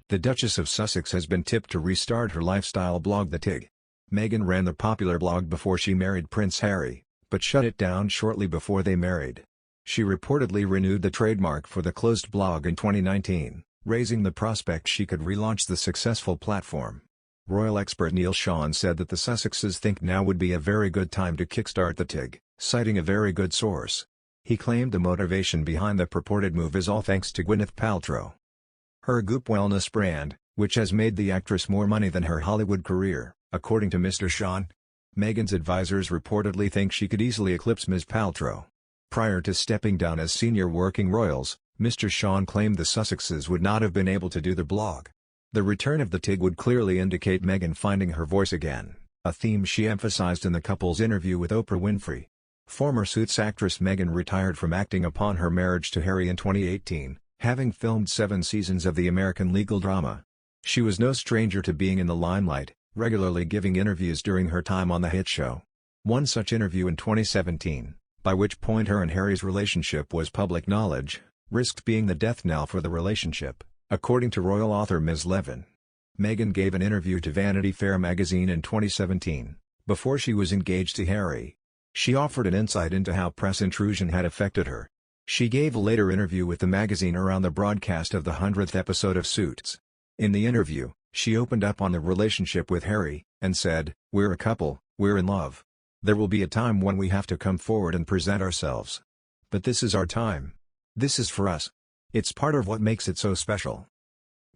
The Duchess of Sussex has been tipped to restart her lifestyle blog The Tig. Meghan ran the popular blog before she married Prince Harry, but shut it down shortly before they married. She reportedly renewed the trademark for the closed blog in 2019, raising the prospect she could relaunch the successful platform. Royal expert Neil Sean said that the Sussexes think now would be a very good time to kickstart the Tig, citing a very good source. He claimed the motivation behind the purported move is all thanks to Gwyneth Paltrow. Her Goop wellness brand, which has made the actress more money than her Hollywood career, according to Mr. Sean. Meghan's advisors reportedly think she could easily eclipse Ms. Paltrow. Prior to stepping down as senior working royals, Mr. Sean claimed the Sussexes would not have been able to do the blog. The return of the Tig would clearly indicate Meghan finding her voice again, a theme she emphasized in the couple's interview with Oprah Winfrey. Former Suits actress Meghan retired from acting upon her marriage to Harry in 2018. Having filmed 7 seasons of the American legal drama. She was no stranger to being in the limelight, regularly giving interviews during her time on the hit show. One such interview in 2017, by which point her and Harry's relationship was public knowledge, risked being the death knell for the relationship, according to royal author Ms. Levin. Meghan gave an interview to Vanity Fair magazine in 2017, before she was engaged to Harry. She offered an insight into how press intrusion had affected her. She gave a later interview with the magazine around the broadcast of the 100th episode of Suits. In the interview, she opened up on the relationship with Harry, and said, "We're a couple, we're in love. There will be a time when we have to come forward and present ourselves. But this is our time. This is for us. It's part of what makes it so special."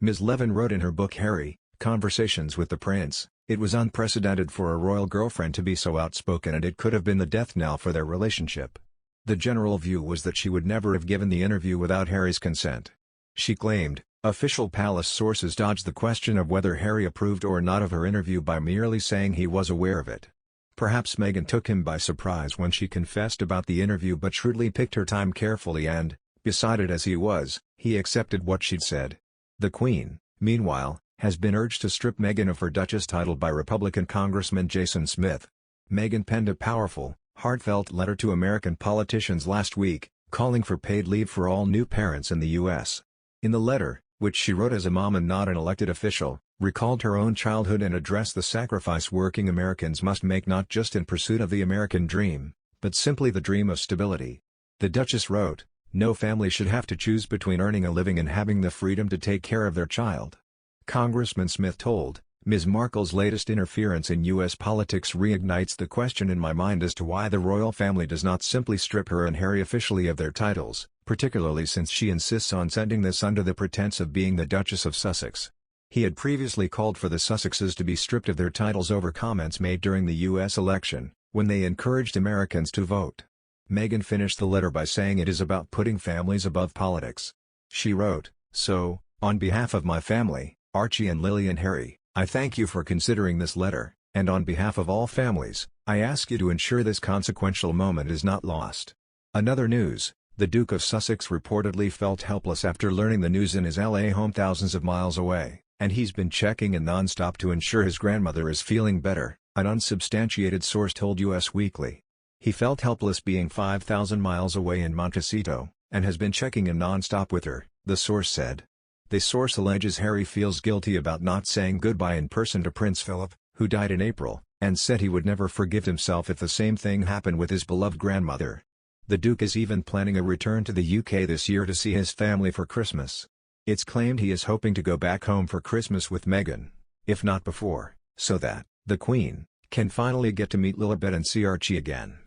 Ms. Levin wrote in her book Harry, Conversations with the Prince, "It was unprecedented for a royal girlfriend to be so outspoken and it could have been the death knell for their relationship. The general view was that she would never have given the interview without Harry's consent." She claimed, official palace sources dodged the question of whether Harry approved or not of her interview by merely saying he was aware of it. Perhaps Meghan took him by surprise when she confessed about the interview but shrewdly picked her time carefully and, besotted as he was, he accepted what she'd said. The Queen, meanwhile, has been urged to strip Meghan of her Duchess title by Republican Congressman Jason Smith. Meghan penned a powerful, heartfelt letter to American politicians last week, calling for paid leave for all new parents in the U.S. In the letter, which she wrote as a mom and not an elected official, recalled her own childhood and addressed the sacrifice working Americans must make not just in pursuit of the American dream, but simply the dream of stability. The Duchess wrote, "No family should have to choose between earning a living and having the freedom to take care of their child." Congressman Smith told, "Ms. Markle's latest interference in U.S. politics reignites the question in my mind as to why the royal family does not simply strip her and Harry officially of their titles, particularly since she insists on sending this under the pretense of being the Duchess of Sussex." He had previously called for the Sussexes to be stripped of their titles over comments made during the U.S. election, when they encouraged Americans to vote. Meghan finished the letter by saying it is about putting families above politics. She wrote, "So, on behalf of my family, Archie and Lily and Harry, I thank you for considering this letter, and on behalf of all families, I ask you to ensure this consequential moment is not lost." Another news, the Duke of Sussex reportedly felt helpless after learning the news in his LA home thousands of miles away, and he's been checking in non-stop to ensure his grandmother is feeling better, an unsubstantiated source told US Weekly. He felt helpless being 5,000 miles away in Montecito, and has been checking in non-stop with her, the source said. The source alleges Harry feels guilty about not saying goodbye in person to Prince Philip, who died in April, and said he would never forgive himself if the same thing happened with his beloved grandmother. The Duke is even planning a return to the UK this year to see his family for Christmas. It's claimed he is hoping to go back home for Christmas with Meghan, if not before, so that the Queen can finally get to meet Lilibet and see Archie again.